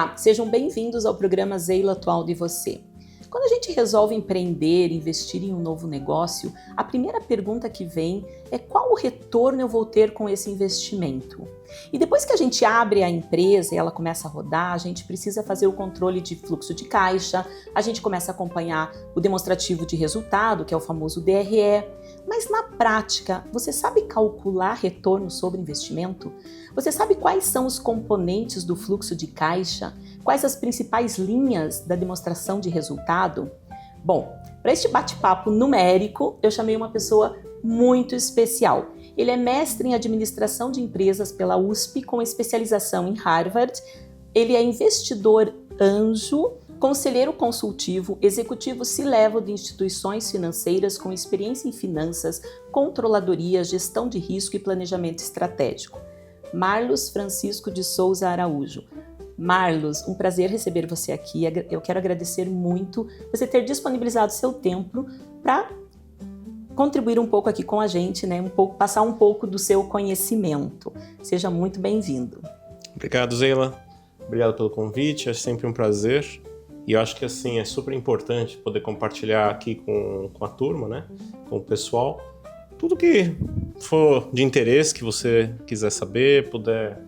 Olá, sejam bem-vindos ao programa Zeila Atual de Você. Quando a gente resolve empreender, investir em um novo negócio, a primeira pergunta que vem é qual o retorno eu vou ter com esse investimento? E depois que a gente abre a empresa e ela começa a rodar, a gente precisa fazer o controle de fluxo de caixa, a gente começa a acompanhar o demonstrativo de resultado, que é o famoso DRE. Mas na prática, você sabe calcular retorno sobre investimento? Você sabe quais são os componentes do fluxo de caixa? Quais as principais linhas da demonstração de resultado? Bom, para este bate-papo numérico, eu chamei uma pessoa muito especial. Ele é mestre em administração de empresas pela USP, com especialização em Harvard. Ele é investidor anjo, conselheiro consultivo, executivo C-level de instituições financeiras com experiência em finanças, controladoria, gestão de risco e planejamento estratégico. Marlos Francisco de Souza Araújo. Marlos, um prazer receber você aqui. Eu quero agradecer muito você ter disponibilizado seu tempo para contribuir um pouco aqui com a gente, né? Passar um pouco do seu conhecimento. Seja muito bem-vindo. Obrigado, Zeila. Obrigado pelo convite, é sempre um prazer. E eu acho que assim é super importante poder compartilhar aqui com a turma, né? Com o pessoal, tudo que for de interesse, que você quiser saber, puder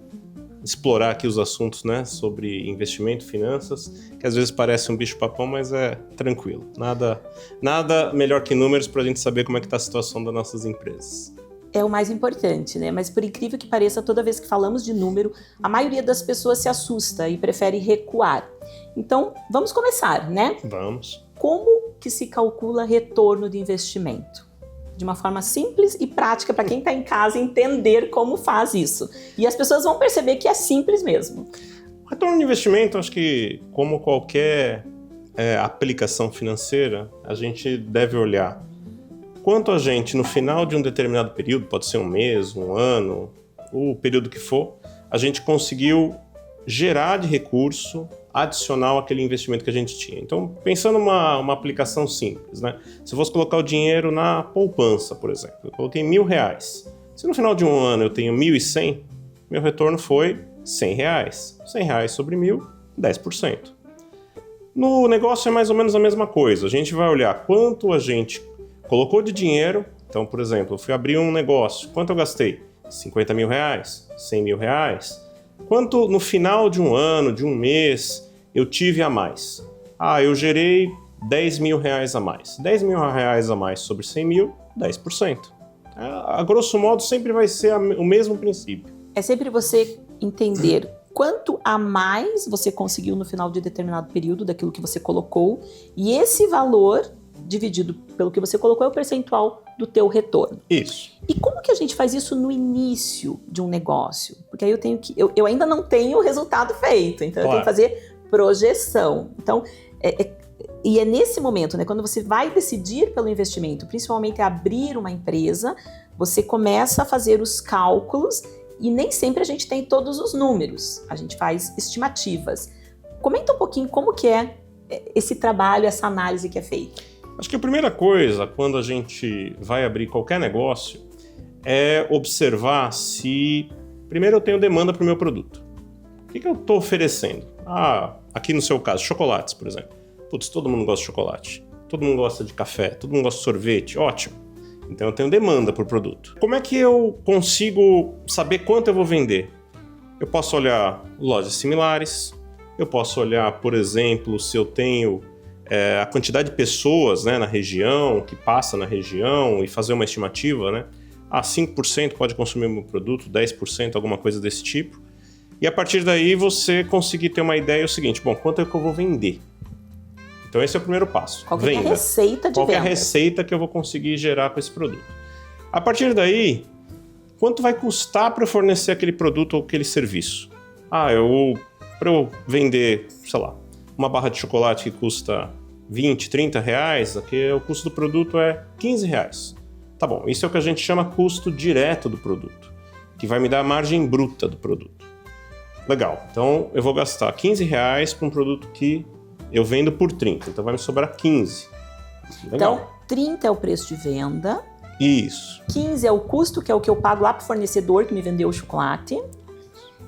explorar aqui os assuntos, né, sobre investimento, finanças, que às vezes parece um bicho-papão, mas é tranquilo. Nada melhor que números para a gente saber como é que está a situação das nossas empresas. É o mais importante, né? Mas por incrível que pareça, toda vez que falamos de número, a maioria das pessoas se assusta e prefere recuar. Então, vamos começar, né? Vamos. Como que se calcula retorno de investimento? De uma forma simples e prática para quem está em casa entender como faz isso. E as pessoas vão perceber que é simples mesmo. O retorno de investimento, acho que como qualquer aplicação financeira, a gente deve olhar quanto a gente, no final de um determinado período, pode ser um mês, um ano, o período que for, a gente conseguiu gerar de recurso adicional àquele investimento que a gente tinha. Então, pensando uma aplicação simples, né? Se eu fosse colocar o dinheiro na poupança, por exemplo, eu coloquei R$1.000. Se no final de um ano eu tenho 1.100, meu retorno foi R$100. R$100 sobre 1.000, 10%. No negócio é mais ou menos a mesma coisa. A gente vai olhar quanto a gente colocou de dinheiro. Então, por exemplo, eu fui abrir um negócio. Quanto eu gastei? R$50 mil, R$100 mil. Quanto no final de um ano, de um mês, eu tive a mais? Eu gerei R$10 mil a mais. R$10 mil a mais sobre 100 mil, 10%. A grosso modo, sempre vai ser o mesmo princípio. É sempre você entender quanto a mais você conseguiu no final de determinado período daquilo que você colocou, e esse valor dividido pelo que você colocou é o percentual do teu retorno. Isso. E como que a gente faz isso no início de um negócio? Porque aí eu ainda não tenho o resultado feito, então claro, eu tenho que fazer projeção. Então, e é nesse momento, né, quando você vai decidir pelo investimento, principalmente abrir uma empresa, você começa a fazer os cálculos e nem sempre a gente tem todos os números, a gente faz estimativas. Comenta um pouquinho como que é esse trabalho, essa análise que é feita. Acho que a primeira coisa, quando a gente vai abrir qualquer negócio, é observar se, primeiro, eu tenho demanda para o meu produto. O que eu estou oferecendo? Aqui no seu caso, chocolates, por exemplo. Putz, todo mundo gosta de chocolate. Todo mundo gosta de café. Todo mundo gosta de sorvete. Ótimo. Então eu tenho demanda por produto. Como é que eu consigo saber quanto eu vou vender? Eu posso olhar lojas similares. Eu posso olhar, por exemplo, se eu tenho a quantidade de pessoas, né, na região, que passa na região, e fazer uma estimativa, né? 5% pode consumir o meu produto, 10%, alguma coisa desse tipo. E a partir daí você conseguir ter uma ideia, é o seguinte, bom, quanto é que eu vou vender? Então esse é o primeiro passo. Qual é a receita de Qual é a vendas? receita que eu vou conseguir gerar com esse produto? A partir daí, quanto vai custar para eu fornecer aquele produto ou aquele serviço? Para eu vender, sei lá, uma barra de chocolate que custa R$20, R$30, aqui o custo do produto é R$15. Tá bom, isso é o que a gente chama custo direto do produto, que vai me dar a margem bruta do produto. Legal, então eu vou gastar R$15 para um produto que eu vendo por 30, então vai me sobrar 15. Legal. Então, 30 é o preço de venda. Isso. 15 é o custo, que é o que eu pago lá para o fornecedor que me vendeu o chocolate.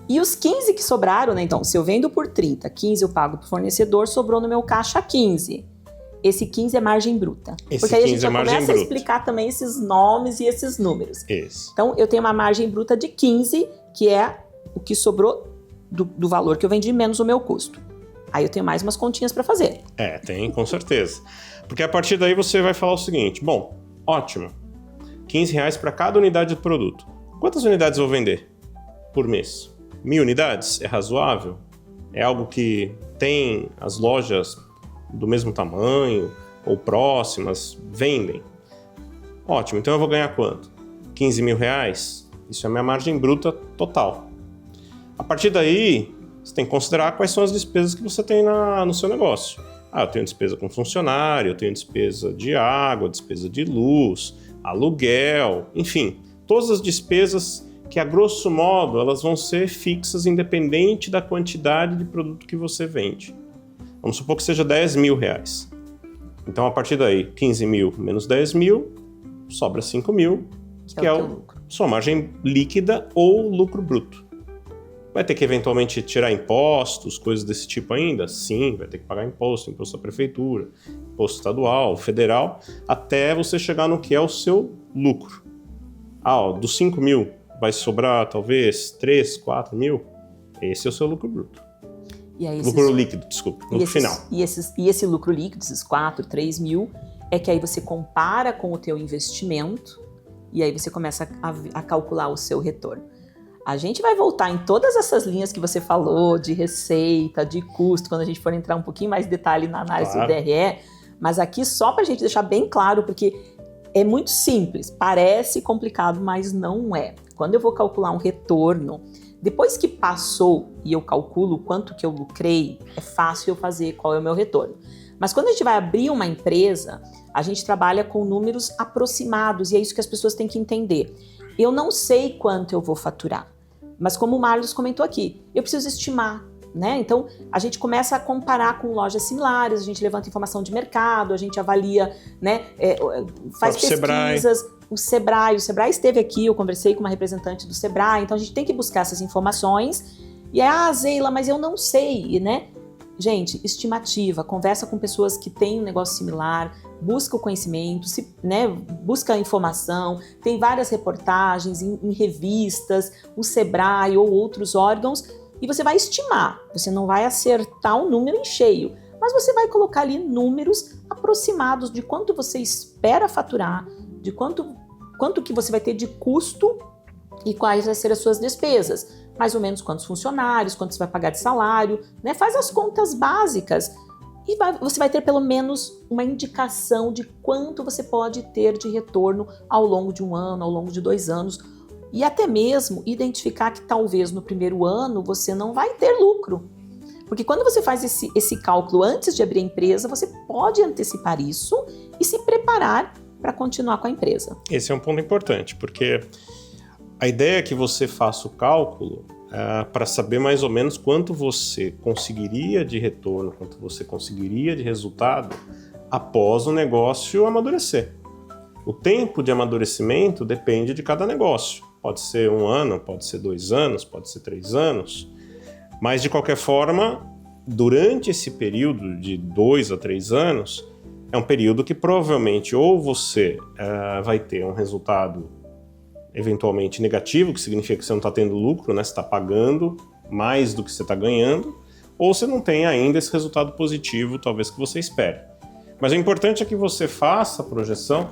E os 15 que sobraram, né? Então, se eu vendo por 30, 15 eu pago para o fornecedor, sobrou no meu caixa 15. Esse 15 é margem bruta. Porque aí a gente já começa a explicar também esses nomes e esses números. Isso. Então, eu tenho uma margem bruta de 15, que é o que sobrou do valor que eu vendi menos o meu custo. Aí eu tenho mais umas continhas para fazer. Tem, com certeza. Porque a partir daí você vai falar o seguinte, bom, ótimo, R$15 para cada unidade do produto. Quantas unidades eu vou vender por mês? 1.000 unidades? É razoável? É algo que tem as lojas do mesmo tamanho ou próximas, vendem? Ótimo, então eu vou ganhar quanto? R$15.000? Isso é a minha margem bruta total. A partir daí, você tem que considerar quais são as despesas que você tem no seu negócio. Eu tenho despesa com funcionário, eu tenho despesa de água, despesa de luz, aluguel, enfim, todas as despesas que, a grosso modo, elas vão ser fixas independente da quantidade de produto que você vende. Vamos supor que seja R$10.000. Então, a partir daí, 15.000 menos 10.000, sobra 5.000, que é a sua margem líquida ou lucro bruto. Vai ter que eventualmente tirar impostos, coisas desse tipo ainda? Sim, vai ter que pagar imposto da prefeitura, imposto estadual, federal, até você chegar no que é o seu lucro. Dos 5.000 vai sobrar talvez 3, 4.000, esse é o seu lucro bruto. E aí lucro líquido, desculpa, lucro final. E esse lucro líquido, esses 4, 3.000, é que aí você compara com o teu investimento e aí você começa a calcular o seu retorno. A gente vai voltar em todas essas linhas que você falou, de receita, de custo, quando a gente for entrar um pouquinho mais em detalhe na análise do DRE, mas aqui só para a gente deixar bem claro, porque é muito simples, parece complicado, mas não é. Quando eu vou calcular um retorno, depois que passou e eu calculo quanto que eu lucrei, é fácil eu fazer qual é o meu retorno. Mas quando a gente vai abrir uma empresa, a gente trabalha com números aproximados e é isso que as pessoas têm que entender. Eu não sei quanto eu vou faturar. Mas como o Marlos comentou aqui, eu preciso estimar, né? Então, a gente começa a comparar com lojas similares, a gente levanta informação de mercado, a gente avalia, né? Faz pesquisas. O Sebrae esteve aqui, eu conversei com uma representante do Sebrae, então a gente tem que buscar essas informações. E Zeila, mas eu não sei, né? Gente, estimativa, conversa com pessoas que têm um negócio similar, busca o conhecimento, busca a informação, tem várias reportagens em revistas, o Sebrae ou outros órgãos, e você vai estimar, você não vai acertar um número em cheio, mas você vai colocar ali números aproximados de quanto você espera faturar, de quanto que você vai ter de custo e quais vão ser as suas despesas. Mais ou menos quantos funcionários, quanto você vai pagar de salário, né? Faz as contas básicas e você vai ter pelo menos uma indicação de quanto você pode ter de retorno ao longo de um ano, ao longo de 2 anos, e até mesmo identificar que talvez no primeiro ano você não vai ter lucro. Porque quando você faz esse cálculo antes de abrir a empresa, você pode antecipar isso e se preparar para continuar com a empresa. Esse é um ponto importante, porque a ideia é que você faça o cálculo para saber mais ou menos quanto você conseguiria de retorno, quanto você conseguiria de resultado após o negócio amadurecer. O tempo de amadurecimento depende de cada negócio. Pode ser 1 ano, pode ser 2 anos, pode ser 3 anos. Mas, de qualquer forma, durante esse período de 2 a 3 anos, é um período que provavelmente ou você vai ter um resultado eventualmente negativo, que significa que você não está tendo lucro, né? Você está pagando mais do que você está ganhando, ou você não tem ainda esse resultado positivo, talvez, que você espere. Mas o importante é que você faça a projeção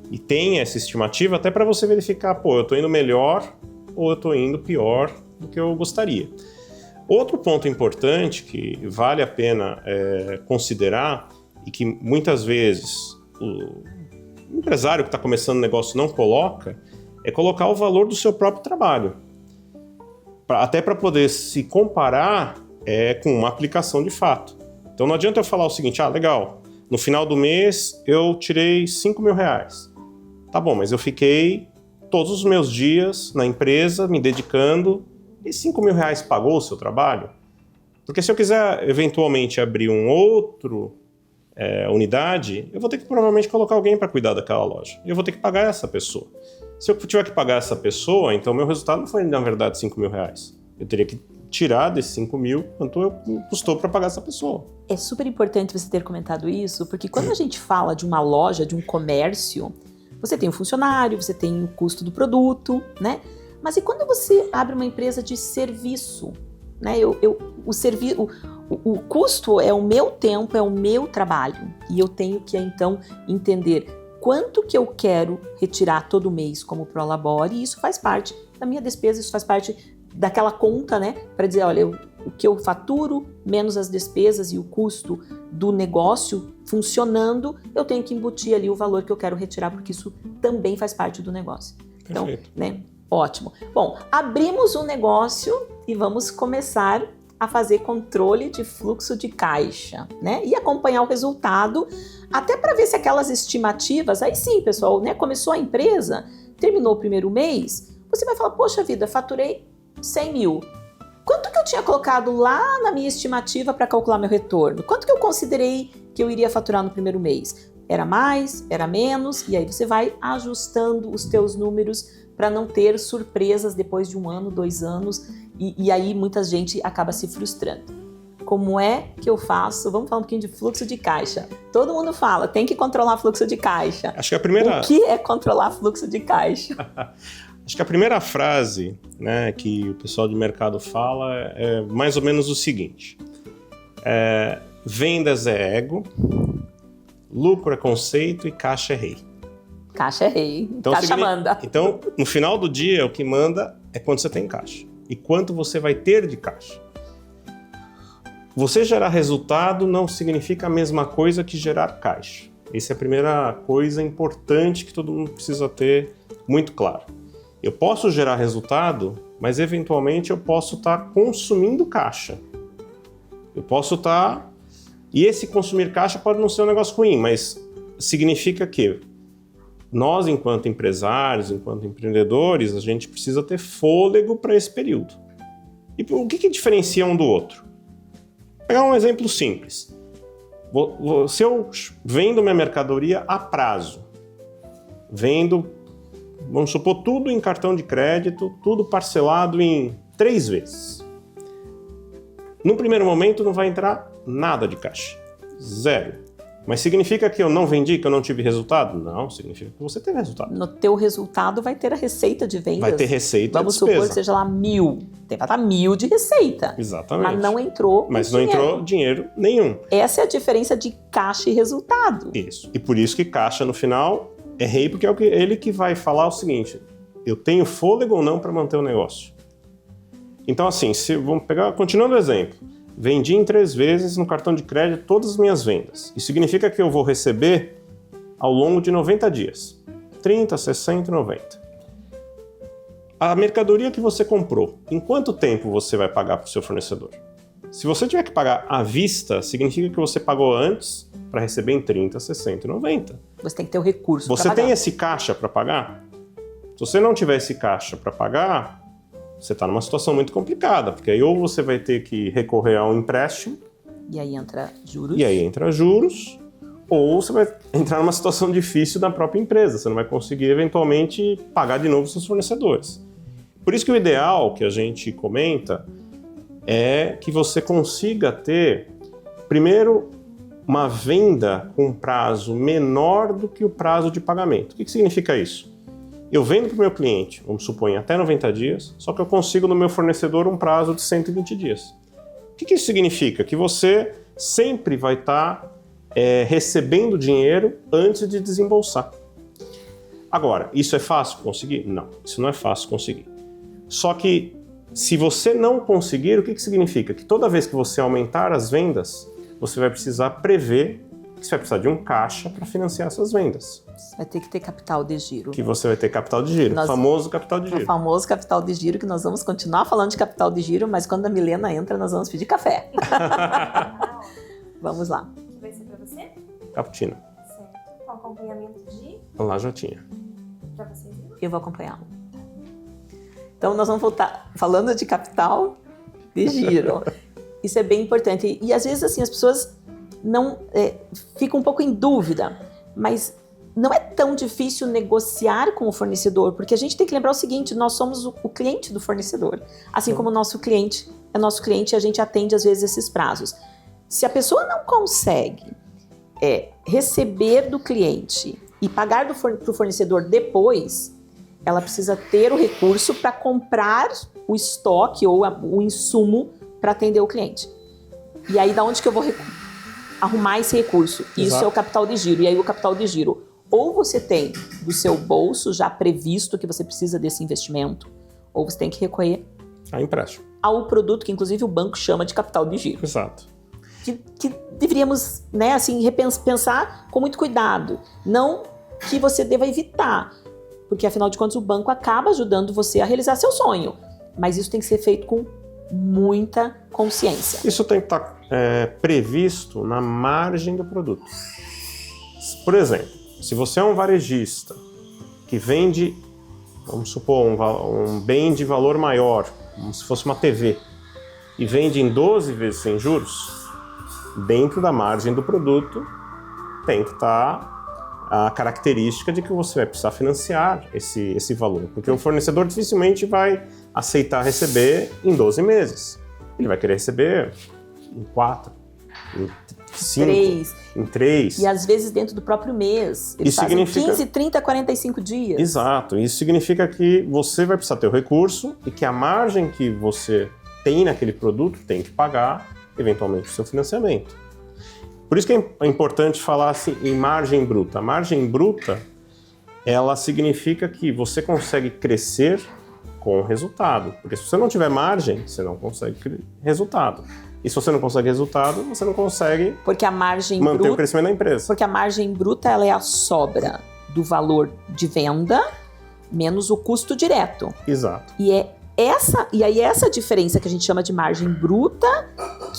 e tenha essa estimativa até para você verificar, eu estou indo melhor ou eu estou indo pior do que eu gostaria. Outro ponto importante que vale a pena considerar e que muitas vezes o empresário que está começando o negócio não coloca, é colocar o valor do seu próprio trabalho. Até para poder se comparar com uma aplicação de fato. Então não adianta eu falar o seguinte, legal, no final do mês eu tirei R$5.000. Tá bom, mas eu fiquei todos os meus dias na empresa me dedicando e R$5.000 pagou o seu trabalho? Porque se eu quiser eventualmente abrir um outro unidade, eu vou ter que provavelmente colocar alguém para cuidar daquela loja. E eu vou ter que pagar essa pessoa. Se eu tiver que pagar essa pessoa, então meu resultado não foi, na verdade, R$5.000. Eu teria que tirar desses 5 mil quanto custou para pagar essa pessoa. É super importante você ter comentado isso, porque quando a gente fala de uma loja, de um comércio, você tem o funcionário, você tem o custo do produto, né? Mas e quando você abre uma empresa de serviço, né? O custo é o meu tempo, é o meu trabalho. E eu tenho que, então, entender quanto que eu quero retirar todo mês como Prolabore, e isso faz parte da minha despesa, isso faz parte daquela conta, né? Para dizer, olha, o que eu faturo, menos as despesas e o custo do negócio funcionando, eu tenho que embutir ali o valor que eu quero retirar, porque isso também faz parte do negócio. Então, né? Ótimo. Bom, abrimos um negócio e vamos começar a fazer controle de fluxo de caixa, né? E acompanhar o resultado, até para ver se aquelas estimativas, aí sim, pessoal, né? Começou a empresa, terminou o primeiro mês, você vai falar, poxa vida, faturei 100 mil. Quanto que eu tinha colocado lá na minha estimativa para calcular meu retorno? Quanto que eu considerei que eu iria faturar no primeiro mês? Era mais? Era menos? E aí você vai ajustando os teus números para não ter surpresas depois de 1 ano, 2 anos, e aí muita gente acaba se frustrando. Como é que eu faço? Vamos falar um pouquinho de fluxo de caixa. Todo mundo fala, tem que controlar fluxo de caixa. Acho que a primeira... O que é controlar fluxo de caixa? Acho que a primeira frase, né, que o pessoal de mercado fala é mais ou menos o seguinte. Vendas é ego, lucro é conceito e caixa é rei. Caixa é rei, então, caixa manda. Então, no final do dia, o que manda é quanto você tem caixa e quanto você vai ter de caixa. Você gerar resultado não significa a mesma coisa que gerar caixa. Essa é a primeira coisa importante que todo mundo precisa ter muito claro. Eu posso gerar resultado, mas eventualmente eu posso estar consumindo caixa. Eu posso estar... E esse consumir caixa pode não ser um negócio ruim, mas significa que nós, enquanto empresários, enquanto empreendedores, a gente precisa ter fôlego para esse período. E o que diferencia um do outro? Vou pegar um exemplo simples. Se eu vendo minha mercadoria a prazo, vendo, vamos supor, tudo em cartão de crédito, tudo parcelado em 3 vezes. No primeiro momento não vai entrar nada de caixa, 0. Mas significa que eu não vendi, que eu não tive resultado? Não, significa que você teve resultado. No teu resultado vai ter a receita de vendas. Vai ter receita e despesa. Vamos supor que seja lá 1.000. Tem para estar 1.000 de receita. Exatamente. Mas não entrou entrou dinheiro nenhum. Essa é a diferença de caixa e resultado. Isso. E por isso que caixa no final é rei, porque é ele que vai falar o seguinte, eu tenho fôlego ou não para manter o negócio? Então assim, vamos pegar, continuando o exemplo, vendi em 3 vezes no cartão de crédito todas as minhas vendas. Isso significa que eu vou receber ao longo de 90 dias. 30, 60, 90. A mercadoria que você comprou, em quanto tempo você vai pagar para o seu fornecedor? Se você tiver que pagar à vista, significa que você pagou antes para receber em 30, 60 e 90. Você tem que ter o recurso para Você pagar. tem esse caixa para pagar? Se você não tiver esse caixa para pagar, você está numa situação muito complicada, porque aí ou você vai ter que recorrer a um empréstimo. E aí entra juros. E aí entra juros. Ou você vai entrar numa situação difícil da própria empresa. Você não vai conseguir, eventualmente, pagar de novo seus fornecedores. Por isso que o ideal que a gente comenta é que você consiga ter, primeiro, uma venda com prazo menor do que o prazo de pagamento. O que significa isso? Eu vendo para o meu cliente, vamos supor, em até 90 dias, só que eu consigo no meu fornecedor um prazo de 120 dias. O que isso significa? Que você sempre vai estar recebendo dinheiro antes de desembolsar. Agora, isso é fácil conseguir? Não, isso não é fácil conseguir. Só que, se você não conseguir, o que significa? Que toda vez que você aumentar as vendas, você vai precisar prever que você vai precisar de um caixa para financiar essas vendas. Vai ter que ter capital de giro. Que você vai ter capital de giro, o famoso capital de giro. O famoso capital de giro, que nós vamos continuar falando de capital de giro, mas quando a Milena entra, nós vamos pedir café. Vamos lá. O que vai ser para você? Cappuccino. Certo. Com acompanhamento de... Lá já tinha. Para vocês? Eu vou acompanhá-lo. Então, nós vamos voltar falando de capital de giro. Isso é bem importante. E às vezes, assim, as pessoas não ficam um pouco em dúvida, mas não é tão difícil negociar com o fornecedor, porque a gente tem que lembrar o seguinte, nós somos o cliente do fornecedor, assim como o nosso cliente é nosso cliente e a gente atende às vezes esses prazos. Se a pessoa não consegue receber do cliente e pagar para o fornecedor depois, ela precisa ter o recurso para comprar o estoque ou o insumo para atender o cliente. E aí, da onde que eu vou arrumar esse recurso? Exato. Isso é o capital de giro. E aí, o capital de giro, ou você tem do seu bolso já previsto que você precisa desse investimento, ou você tem que recorrer A empréstimo. ao produto que, inclusive, o banco chama de capital de giro. Exato. Que deveríamos, né, assim, pensar com muito cuidado. Não que você deva evitar, porque, afinal de contas, o banco acaba ajudando você a realizar seu sonho. Mas isso tem que ser feito com muita consciência. Isso tem que estar previsto na margem do produto. Por exemplo, se você é um varejista que vende, vamos supor, um bem de valor maior, como se fosse uma TV, e vende em 12 vezes sem juros, dentro da margem do produto tem que estar a característica de que você vai precisar financiar esse valor, porque o fornecedor dificilmente vai aceitar receber em 12 meses. Ele vai querer receber em 4, em 5, em 3. E às vezes dentro do próprio mês. Eles fazem 15, 30, 45 dias. Exato. Isso significa que você vai precisar ter o recurso e que a margem que você tem naquele produto tem que pagar, eventualmente, o seu financiamento. Por isso que é importante falar assim, em margem bruta. A margem bruta, ela significa que você consegue crescer com o resultado. Porque se você não tiver margem, você não consegue resultado. E se você não consegue resultado, você não consegue porque a margem manter bruta, o crescimento da empresa. Porque a margem bruta ela é a sobra do valor de venda menos o custo direto. Exato. E essa diferença que a gente chama de margem bruta,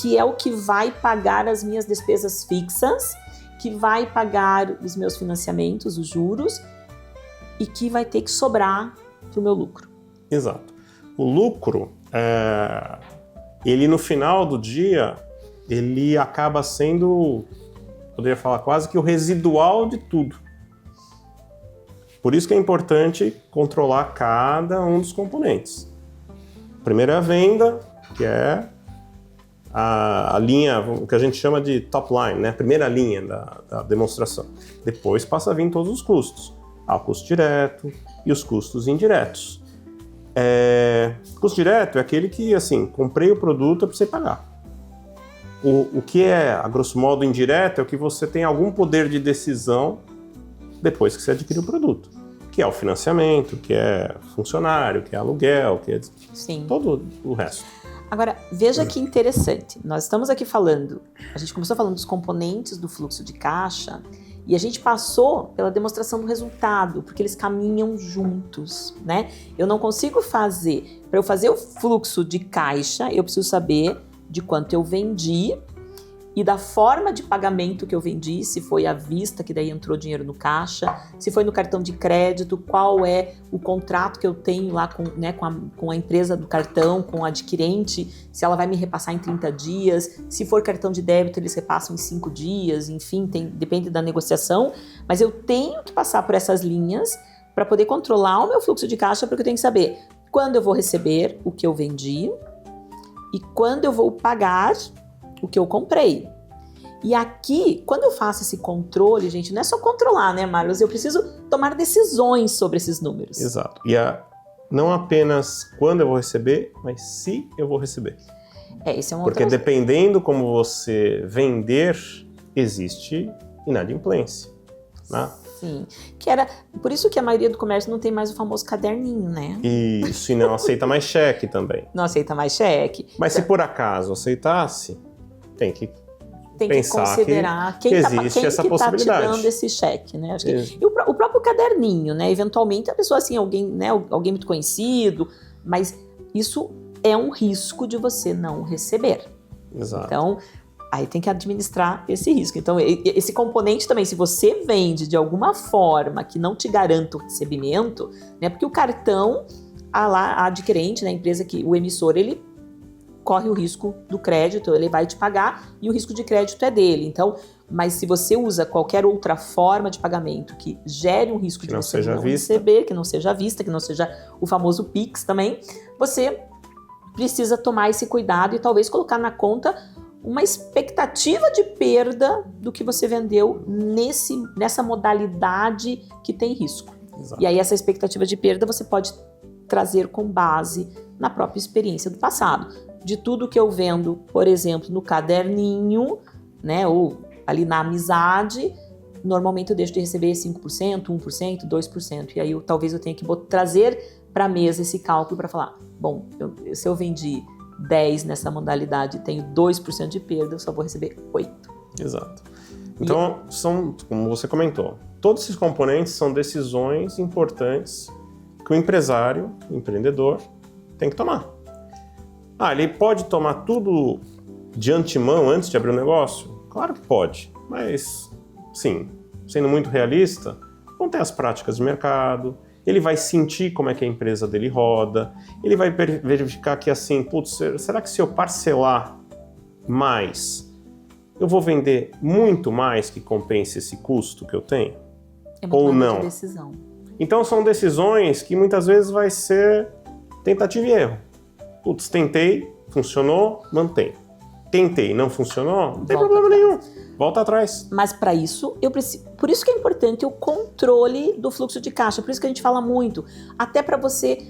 que é o que vai pagar as minhas despesas fixas, que vai pagar os meus financiamentos, os juros, e que vai ter que sobrar para o meu lucro. Exato. O lucro, ele no final do dia, ele acaba sendo, poderia falar quase que o residual de tudo. Por isso que é importante controlar cada um dos componentes. Primeiro é a venda, que é a linha, o que a gente chama de top line, né? A primeira linha da demonstração. Depois passa a vir todos os custos. Há o custo direto e os custos indiretos. Custo direto é aquele que, assim, comprei o produto, eu precisei pagar. O que é, a grosso modo, indireto é o que você tem algum poder de decisão depois que você adquiriu o produto. Que é o financiamento, que é funcionário, que é aluguel, que é Sim. todo o resto. Agora, veja que interessante. Nós estamos aqui falando, a gente começou falando dos componentes do fluxo de caixa e a gente passou pela demonstração do resultado, porque eles caminham juntos, né? Eu não consigo fazer, para eu fazer o fluxo de caixa, eu preciso saber de quanto eu vendi e da forma de pagamento que eu vendi, se foi à vista, que daí entrou dinheiro no caixa, se foi no cartão de crédito, qual é o contrato que eu tenho lá com a empresa do cartão, com o adquirente, se ela vai me repassar em 30 dias, se for cartão de débito, eles repassam em 5 dias, enfim, depende da negociação, mas eu tenho que passar por essas linhas para poder controlar o meu fluxo de caixa, porque eu tenho que saber quando eu vou receber o que eu vendi e quando eu vou pagar o que eu comprei. E aqui, quando eu faço esse controle, gente, não é só controlar, né, Marlos? Eu preciso tomar decisões sobre esses números. Exato. E não apenas quando eu vou receber, mas se eu vou receber. Esse é um Porque outro... dependendo como você vender, existe inadimplência, né? Sim. Por isso que a maioria do comércio não tem mais o famoso caderninho, né? Isso, e não aceita mais cheque também. Não aceita mais cheque. Mas se por acaso aceitasse, tem que pensar considerar que existe essa possibilidade. Tá te dando esse cheque, né? Acho que, e o próprio caderninho, né? Eventualmente a pessoa, assim, alguém muito conhecido, mas isso é um risco de você não receber. Exato. Então, aí tem que administrar esse risco. Então, esse componente também, se você vende de alguma forma que não te garanta o recebimento, né? Porque o cartão, a adquirente, né? A empresa o emissor, ele corre o risco do crédito, ele vai te pagar e o risco de crédito é dele. Então, mas se você usa qualquer outra forma de pagamento que gere um risco de você não receber, que não seja à vista, que não seja o famoso Pix também, você precisa tomar esse cuidado e talvez colocar na conta uma expectativa de perda do que você vendeu nessa modalidade que tem risco. Exato. E aí essa expectativa de perda você pode trazer com base na própria experiência do passado. De tudo que eu vendo, por exemplo, no caderninho, né, ou ali na amizade, normalmente eu deixo de receber 5%, 1%, 2%. E aí talvez eu tenha que trazer para a mesa esse cálculo para falar, bom, se eu vendi 10 nessa modalidade e tenho 2% de perda, eu só vou receber 8%. Exato. Então, são, como você comentou, todos esses componentes são decisões importantes que o empresário, o empreendedor, tem que tomar. Ele pode tomar tudo de antemão antes de abrir o negócio? Claro que pode, mas, sim, sendo muito realista, vão ter as práticas de mercado, ele vai sentir como é que a empresa dele roda, ele vai verificar que assim, putz, será que se eu parcelar mais, eu vou vender muito mais que compense esse custo que eu tenho? Ou não? De decisão. Então são decisões que muitas vezes vai ser tentativa e erro. Putz, tentei, funcionou, mantém. Tentei, não funcionou, não tem problema nenhum. Volta atrás. Mas para isso, eu preciso. Por isso que é importante o controle do fluxo de caixa. Por isso que a gente fala muito. Até para você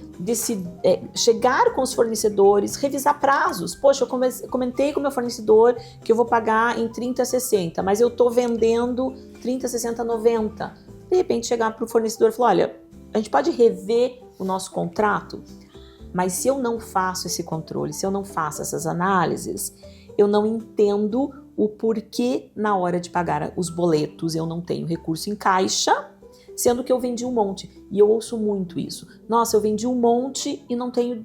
chegar com os fornecedores, revisar prazos. Poxa, eu comentei com o meu fornecedor que eu vou pagar em 30, 60, mas eu estou vendendo 30, 60, 90. De repente chegar para o fornecedor e falar, olha, a gente pode rever o nosso contrato, mas se eu não faço esse controle, se eu não faço essas análises, eu não entendo o porquê na hora de pagar os boletos eu não tenho recurso em caixa, sendo que eu vendi um monte. E eu ouço muito isso. Nossa, eu vendi um monte e não tenho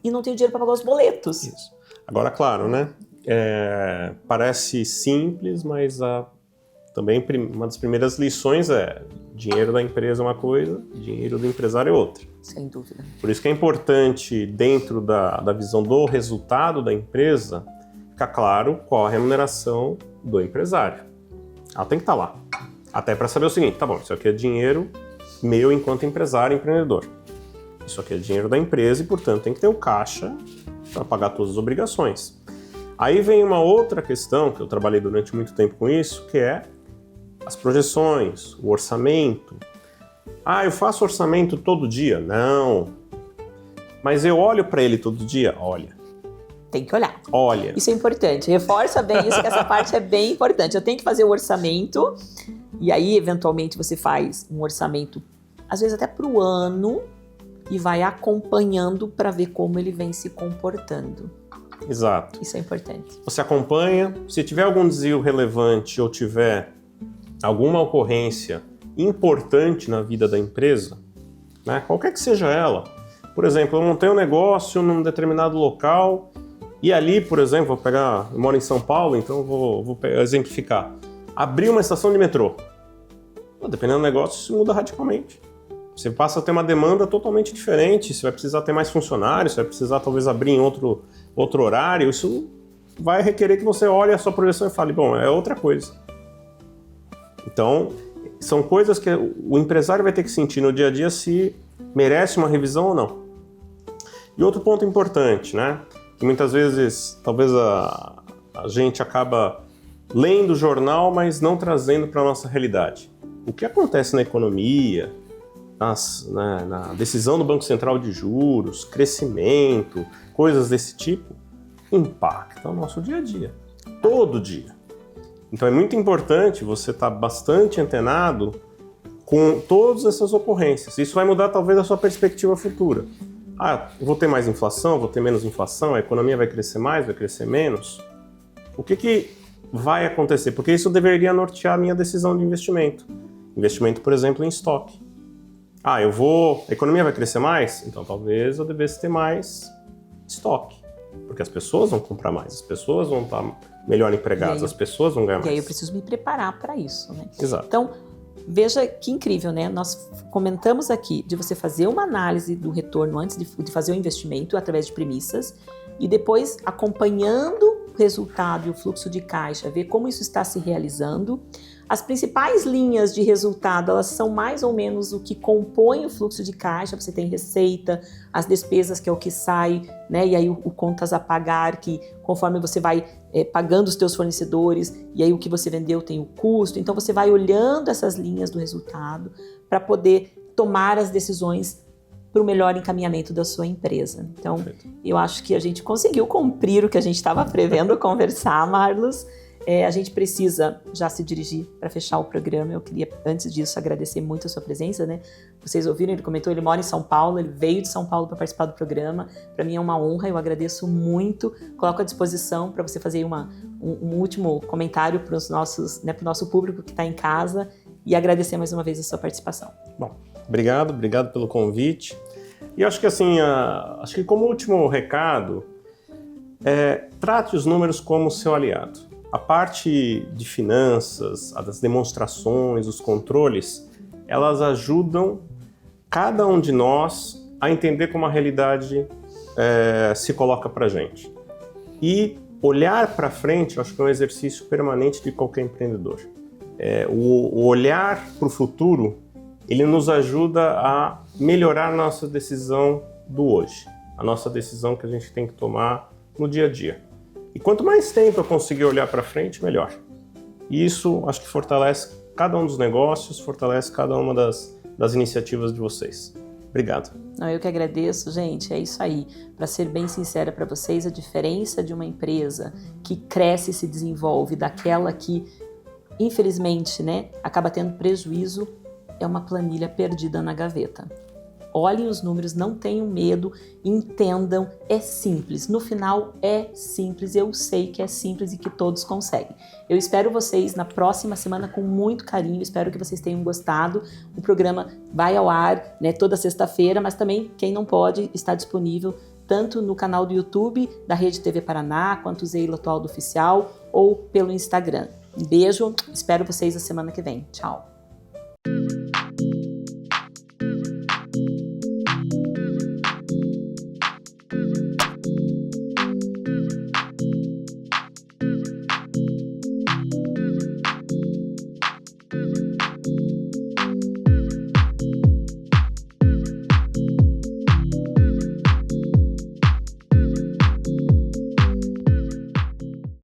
dinheiro para pagar os boletos. Isso. Agora, claro, né? Parece simples, mas também uma das primeiras lições é dinheiro da empresa é uma coisa, dinheiro do empresário é outra. Sem dúvida. Por isso que é importante, dentro da visão do resultado da empresa, ficar claro qual a remuneração do empresário. Ela tem que estar lá. Até para saber o seguinte, tá bom, isso aqui é dinheiro meu enquanto empresário e empreendedor. Isso aqui é dinheiro da empresa e, portanto, tem que ter o caixa para pagar todas as obrigações. Aí vem uma outra questão, que eu trabalhei durante muito tempo com isso, que é as projeções, o orçamento. Eu faço orçamento todo dia? Não. Mas eu olho para ele todo dia? Olha. Tem que olhar. Olha. Isso é importante. Reforça bem isso, que essa parte é bem importante. Eu tenho que fazer o orçamento e aí, eventualmente, você faz um orçamento, às vezes até para o ano, e vai acompanhando para ver como ele vem se comportando. Exato. Isso é importante. Você acompanha. Se tiver algum desvio relevante ou tiver alguma ocorrência importante na vida da empresa, né, qualquer que seja ela. Por exemplo, eu montei um negócio num determinado local e ali, por exemplo, eu moro em São Paulo, então vou exemplificar. Abri uma estação de metrô. Dependendo do negócio, isso muda radicalmente. Você passa a ter uma demanda totalmente diferente, você vai precisar ter mais funcionários, você vai precisar talvez abrir em outro horário, isso vai requerer que você olhe a sua projeção e fale, bom, é outra coisa. Então, são coisas que o empresário vai ter que sentir no dia a dia se merece uma revisão ou não. E outro ponto importante, né? Que muitas vezes, talvez a gente acaba lendo o jornal, mas não trazendo para a nossa realidade. O que acontece na economia, na decisão do Banco Central de juros, crescimento, coisas desse tipo, impacta o nosso dia a dia, todo dia. Então é muito importante você estar bastante antenado com todas essas ocorrências. Isso vai mudar talvez a sua perspectiva futura. Eu vou ter mais inflação, vou ter menos inflação, a economia vai crescer mais, vai crescer menos. O que vai acontecer? Porque isso deveria nortear a minha decisão de investimento. Investimento, por exemplo, em estoque. A economia vai crescer mais? Então talvez eu devesse ter mais estoque. Porque as pessoas vão comprar mais, as pessoas vão estar melhor empregadas, as pessoas vão ganhar mais. E aí eu preciso me preparar para isso, né? Exato. Então, veja que incrível, né? Nós comentamos aqui de você fazer uma análise do retorno antes de fazer o investimento através de premissas, e depois acompanhando o resultado e o fluxo de caixa, ver como isso está se realizando. As principais linhas de resultado, elas são mais ou menos o que compõe o fluxo de caixa. Você tem receita, as despesas, que é o que sai, né? E aí o contas a pagar, que conforme você vai pagando os teus fornecedores, e aí o que você vendeu tem o custo. Então você vai olhando essas linhas do resultado para poder tomar as decisões para o melhor encaminhamento da sua empresa. Então, eu acho que a gente conseguiu cumprir o que a gente estava prevendo conversar, Marlos. A gente precisa já se dirigir para fechar o programa. Eu queria, antes disso, agradecer muito a sua presença, né? Vocês ouviram, ele comentou, ele mora em São Paulo, ele veio de São Paulo para participar do programa. Para mim é uma honra, eu agradeço muito. Coloco à disposição para você fazer um último comentário para os nossos, né, para o nosso público que está em casa, e agradecer mais uma vez a sua participação. Bom, obrigado pelo convite. E acho que assim, acho que como último recado, trate os números como seu aliado. A parte de finanças, as demonstrações, os controles, elas ajudam cada um de nós a entender como a realidade se coloca para a gente. E olhar para frente, eu acho que é um exercício permanente de qualquer empreendedor. O olhar para o futuro, ele nos ajuda a melhorar a nossa decisão do hoje, a nossa decisão que a gente tem que tomar no dia a dia. E quanto mais tempo eu conseguir olhar para frente, melhor. E isso acho que fortalece cada um dos negócios, fortalece cada uma das iniciativas de vocês. Obrigado. Não, eu que agradeço, gente. É isso aí. Para ser bem sincera para vocês, a diferença de uma empresa que cresce e se desenvolve daquela que, infelizmente, né, acaba tendo prejuízo, é uma planilha perdida na gaveta. Olhem os números, não tenham medo, entendam, é simples. No final é simples, eu sei que é simples e que todos conseguem. Eu espero vocês na próxima semana com muito carinho, espero que vocês tenham gostado. O programa vai ao ar, né, toda sexta-feira, mas também quem não pode está disponível tanto no canal do YouTube da Rede TV Paraná, quanto o Zeila Atual do Oficial, ou pelo Instagram. Um beijo, espero vocês a semana que vem. Tchau!